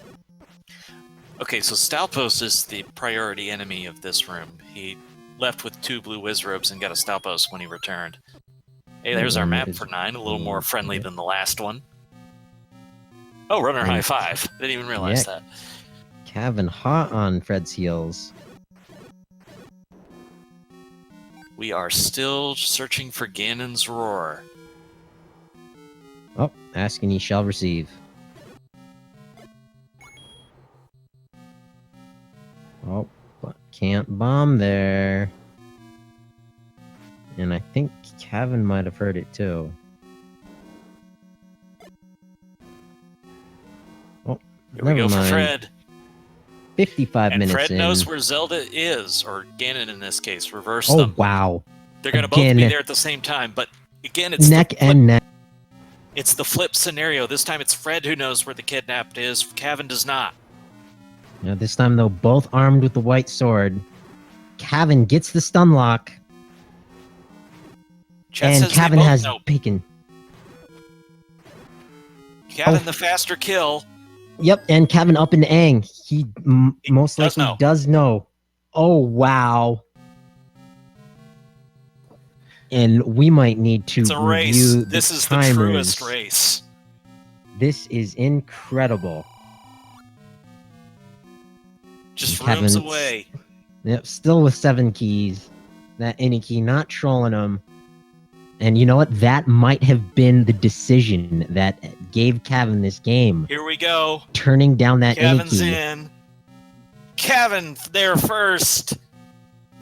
Okay, so Stalpos is the priority enemy of this room. He left with 2 blue Wizrobes and got a Stalpos when he returned. Hey, there's our map for 9, a little more friendly than the last one. Oh, runner high 5. Didn't even realize that. Cavin hot on Fred's heels. We are still searching for Ganon's Roar. Oh, ask and ye shall receive. Oh, but Can't bomb there. And I think Cavin might have heard it too. Oh, Here we never go for mind. Fred. 55 And minutes Fred in. knows where Zelda is, or Ganon in this case. Reverse Oh, them. wow. They're going to both be there at the same time, but again, it's neck and neck. It's the flip scenario. This time it's Fred who knows where the kidnapped is. Cavin does not. Now, this time, though, both armed with the white sword. Cavin gets the stun lock. Chat and says Cavin has bacon. Cavin the faster kill. Yep, and Cavin up in Aang. He most likely does know. Oh, wow. And we might need to review race. This is timers. The truest race. This is incredible. Just rooms away. Yep, still with 7 keys. That any key, not trolling him. And you know what? That might have been the decision that gave Cavin this game. Here we go. Turning down that Cavin's any key. in. Cavin there first.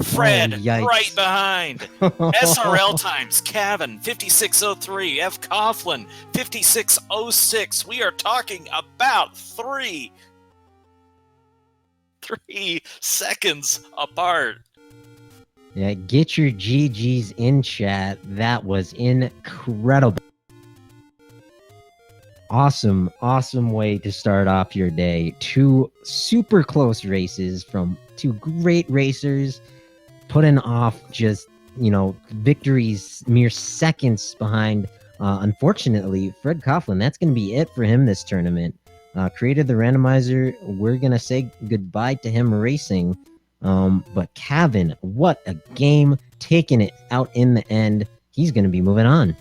Fred right behind. SRL times. Cavin 5603. fcoughlin 5606. We are talking about 3 seconds apart. Yeah, get your GGs in chat. That was incredible. Awesome, awesome way to start off your day. 2 super close races from 2 great racers, putting off just, victories mere seconds behind. Unfortunately, Fred Coughlin, that's going to be it for him this tournament. Created the randomizer. We're going to say goodbye to him racing. But Cavin, what a game, taking it out in the end. He's going to be moving on.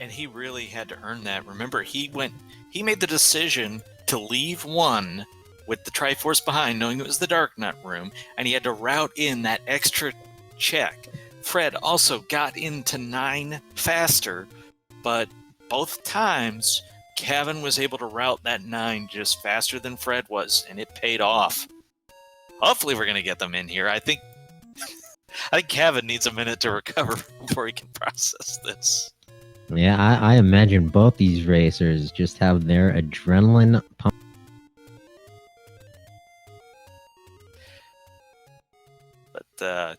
And he really had to earn that. Remember, he made the decision to leave 1 with the Triforce behind, knowing it was the Dark Nut room, and he had to route in that extra check. Fred also got into 9 faster, but both times, Cavin was able to route that 9 just faster than Fred was, and it paid off. Hopefully we're going to get them in here. I think Cavin needs a minute to recover before he can process this. Yeah, I imagine both these racers just have their adrenaline pump. But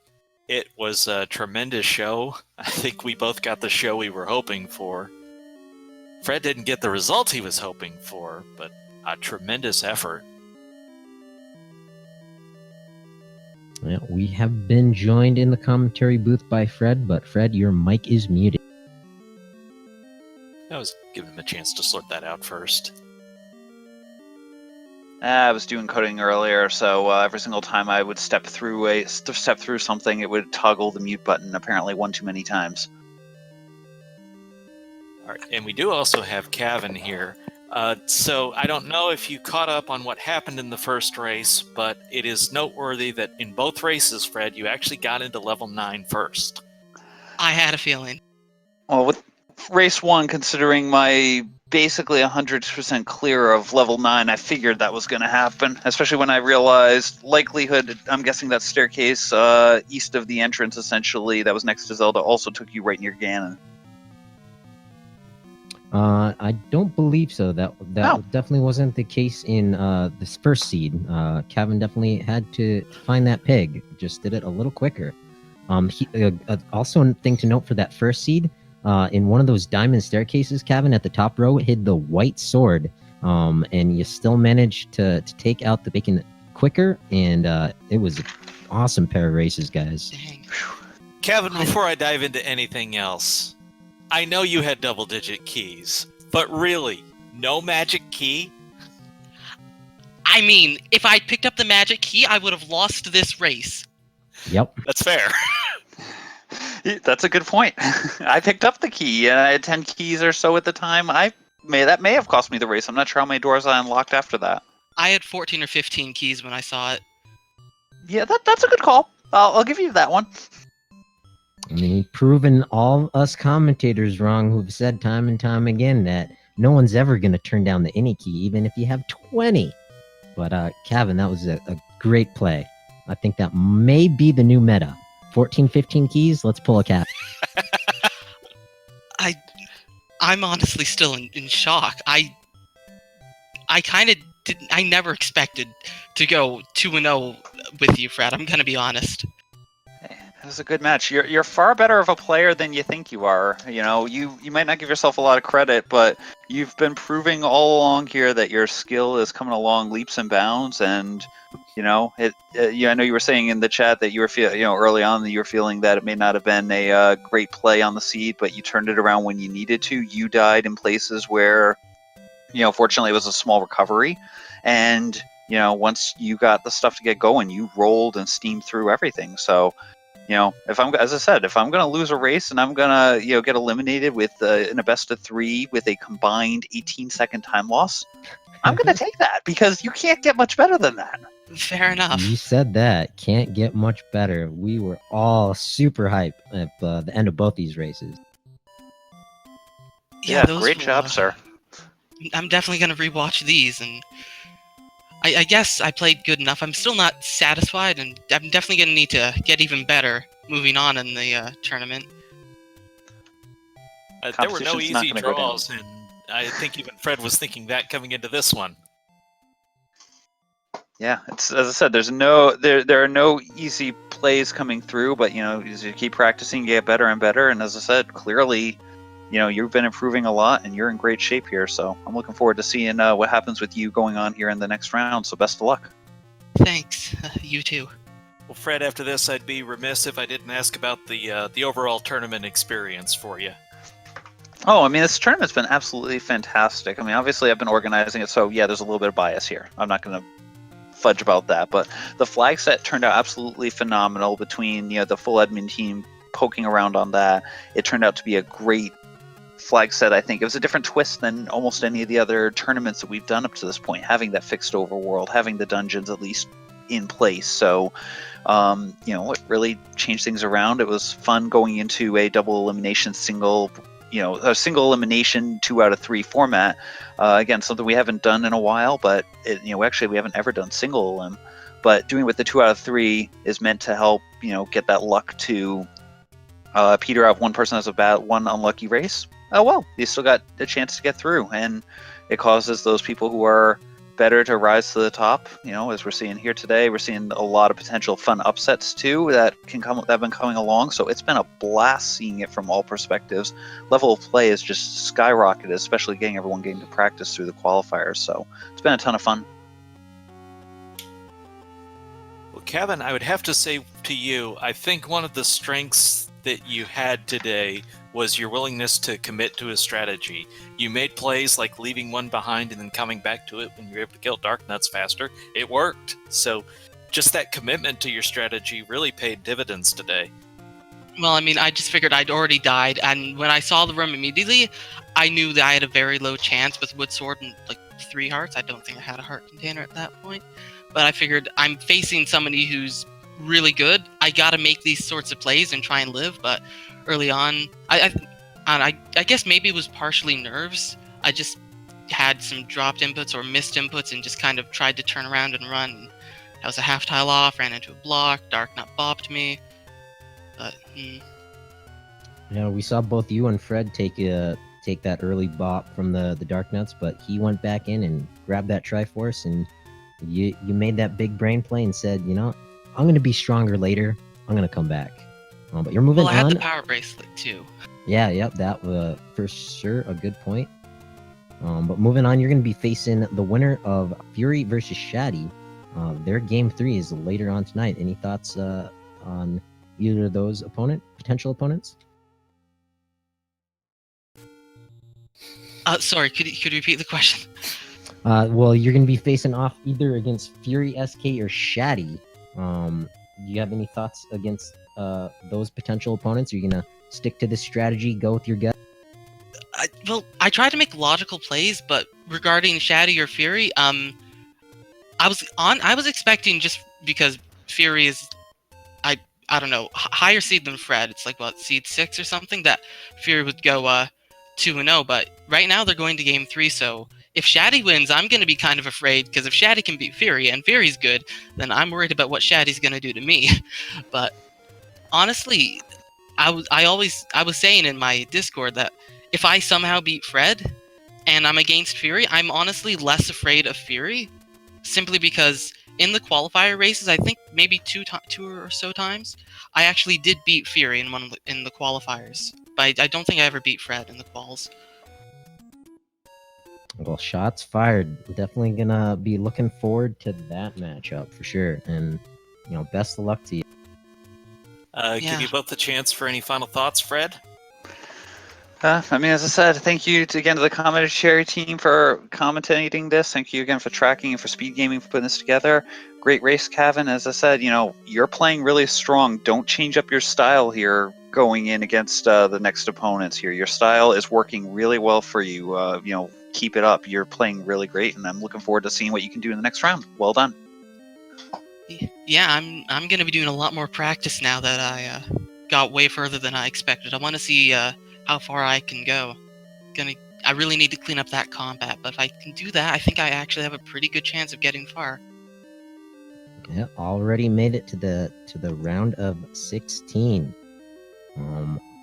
it was a tremendous show. I think we both got the show we were hoping for. Fred didn't get the result he was hoping for, but a tremendous effort. Yeah, we have been joined in the commentary booth by Fred, but Fred, your mic is muted. I was giving him a chance to sort that out first. I was doing coding earlier, so every single time I would step through something, it would toggle the mute button apparently one too many times. All right, and we do also have Cavin here. So I don't know if you caught up on what happened in the first race, but it is noteworthy that in both races, Fred, you actually got into level 9 first. I had a feeling. Well, with race 1, considering my basically 100% clear of level 9, I figured that was going to happen, especially when I realized likelihood, I'm guessing that staircase east of the entrance, essentially, that was next to Zelda, also took you right near Ganon. I don't believe so. That definitely wasn't the case in this first seed. Cavin definitely had to find that pig. Just did it a little quicker. Also, a thing to note for that first seed, in one of those diamond staircases, Cavin, at the top row, hid the white sword, and you still managed to take out the bacon quicker, and it was an awesome pair of races, guys. Dang. Cavin, before I dive into anything else, I know you had double-digit keys, but really, no magic key? I mean, if I picked up the magic key, I would have lost this race. Yep. That's fair. That's a good point. I picked up the key, and I had 10 keys or so at the time. That may have cost me the race. I'm not sure how many doors I unlocked after that. I had 14 or 15 keys when I saw it. Yeah, that's a good call. I'll give you that one. I mean, proven all us commentators wrong who've said time and time again that no one's ever going to turn down the any key, even if you have 20. But, Cavin, that was a great play. I think that may be the new meta. 14, 15 keys. Let's pull a cap. I'm honestly still in shock. I kind of didn't. I never expected to go 2-0 with you, Fred. I'm gonna be honest. It was a good match. You're far better of a player than you think you are. You know, you might not give yourself a lot of credit, but you've been proving all along here that your skill is coming along leaps and bounds. And you know, I know you were saying in the chat that you were early on that you were feeling that it may not have been a great play on the seed, but you turned it around when you needed to. You died in places where, fortunately it was a small recovery, and once you got the stuff to get going, you rolled and steamed through everything. So. As I said, if I'm going to lose a race and I'm going to, get eliminated with in a best of 3 with a combined 18-second time loss, I'm going to take that because you can't get much better than that. Fair enough. You said that. Can't get much better. We were all super hyped at the end of both these races. Yeah, great job, sir. I'm definitely going to rewatch these, and I guess I played good enough. I'm still not satisfied, and I'm definitely going to need to get even better moving on in the tournament. There were no easy draws, and I think even Fred was thinking that coming into this one. Yeah, it's, as I said, there are no easy plays coming through, but as you keep practicing, you get better and better. And as I said, clearly, you've been improving a lot, and you're in great shape here. So I'm looking forward to seeing what happens with you going on here in the next round. So best of luck. Thanks. You too. Well, Fred, after this, I'd be remiss if I didn't ask about the overall tournament experience for you. Oh, I mean, this tournament's been absolutely fantastic. I mean, obviously, I've been organizing it, so yeah, there's a little bit of bias here. I'm not going to fudge about that, but the flag set turned out absolutely phenomenal between the full admin team poking around on that. It turned out to be a great flag set. I think it was a different twist than almost any of the other tournaments that we've done up to this point, having that fixed overworld, having the dungeons at least in place. So it really changed things around. It was fun going into a double elimination a single elimination 2 out of 3 format. Again, something we haven't done in a while, but actually we haven't ever done single elim. But doing with the 2 out of 3 is meant to help get that luck to peter out. One person has one unlucky race. Oh well, you still got a chance to get through, and it causes those people who are better to rise to the top. As we're seeing here today, we're seeing a lot of potential fun upsets too that have been coming along. So it's been a blast seeing it from all perspectives. Level of play is just skyrocketed, especially getting everyone getting to practice through the qualifiers. So it's been a ton of fun. Well, Cavin, I would have to say to you, I think one of the strengths that you had today was your willingness to commit to a strategy. You made plays like leaving one behind and then coming back to it when you were able to kill Dark Nuts faster. It worked. So just that commitment to your strategy really paid dividends today. Well, I mean, I just figured I'd already died, and when I saw the room immediately, I knew that I had a very low chance with Wood Sword and 3 hearts. I don't think I had a heart container at that point. But I figured I'm facing somebody who's really good. I gotta make these sorts of plays and try and live. But early on, I guess maybe it was partially nerves. I just had some dropped inputs or missed inputs and just kind of tried to turn around and run. I was a half tile off, ran into a block, Dark Nut bopped me. But we saw both you and Fred take that early bop from the Dark Nuts, but he went back in and grabbed that Triforce, and you made that big brain play and said, I'm going to be stronger later. I'm going to come back. But you're moving on. Well, I had the power bracelet too. Yeah, yep, that was for sure a good point. But moving on, you're going to be facing the winner of Fury versus Shaddy. Their game 3 is later on tonight. Any thoughts on either of those potential opponents? Sorry, could you repeat the question? Well, you're going to be facing off either against Fury SK or Shaddy. Do you have any thoughts against those potential opponents? Are you going to stick to this strategy, go with your gut? I tried to make logical plays, but regarding Shaddy or Fury, I was expecting, just because Fury is, I don't know, higher seed than Fred. It's seed 6 or something, that Fury would go 2-0. But right now they're going to game 3, so if Shaddy wins, I'm going to be kind of afraid, because if Shaddy can beat Fury and Fury's good, then I'm worried about what Shaddy's going to do to me. But honestly, I was saying in my Discord that if I somehow beat Fred and I'm against Fury, I'm honestly less afraid of Fury, simply because in the qualifier races, I think maybe two or so times, I actually did beat Fury in the qualifiers, but I don't think I ever beat Fred in the quals. Well, shots fired. Definitely gonna be looking forward to that matchup for sure. And best of luck to you. Give you both the chance for any final thoughts, Fred? I mean, as I said, thank you again to the commentary team for commentating this. Thank you again for tracking and for Speed Gaming for putting this together. Great race, Cavin. As I said, you're playing really strong. Don't change up your style here going in against the next opponents here. Your style is working really well for you. Keep it up. You're playing really great, and I'm looking forward to seeing what you can do in the next round. Well done. Yeah, I'm gonna be doing a lot more practice now that I got way further than I expected. I want to see how far I can go. I really need to clean up that combat, but if I can do that, I think I actually have a pretty good chance of getting far. Yeah, already made it to the round of 16.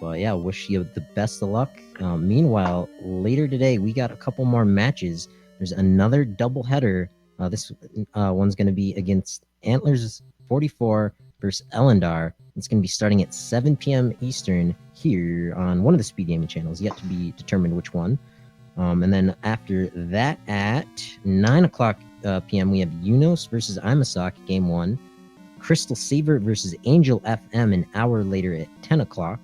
But yeah, wish you the best of luck. Meanwhile, later today we got a couple more matches. There's another doubleheader. This one's going to be against Antlers 44 versus Elendar. It's going to be starting at 7 p.m. Eastern here on one of the Speed Gaming channels, yet to be determined which one. And then after that, at 9 o'clock p.m., we have Unos versus Imasak, Game 1. Crystal Saber versus Angel FM an hour later at 10 o'clock,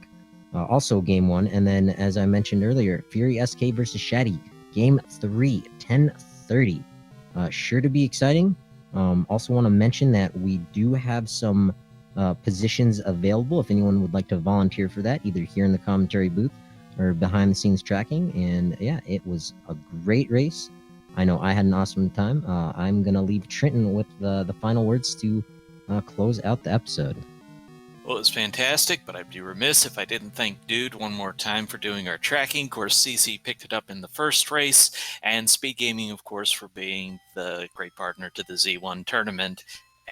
also Game 1. And then, as I mentioned earlier, Fury SK versus Shaddy, Game 3, 10:30. Sure to be exciting. Also want to mention that we do have some positions available if anyone would like to volunteer for that, either here in the commentary booth or behind the scenes tracking. And yeah, it was a great race. I know I had an awesome time. I'm going to leave Trenton with the final words to close out the episode. Well, it was fantastic, but I'd be remiss if I didn't thank Dude one more time for doing our tracking. Of course, CC picked it up in the first race, and Speed Gaming, of course, for being the great partner to the Z1 tournament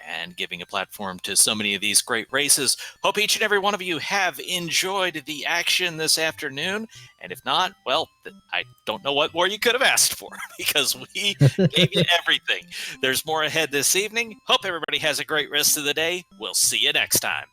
and giving a platform to so many of these great races. Hope each and every one of you have enjoyed the action this afternoon, and if not, well, I don't know what more you could have asked for, because we gave you everything. There's more ahead this evening. Hope everybody has a great rest of the day. We'll see you next time.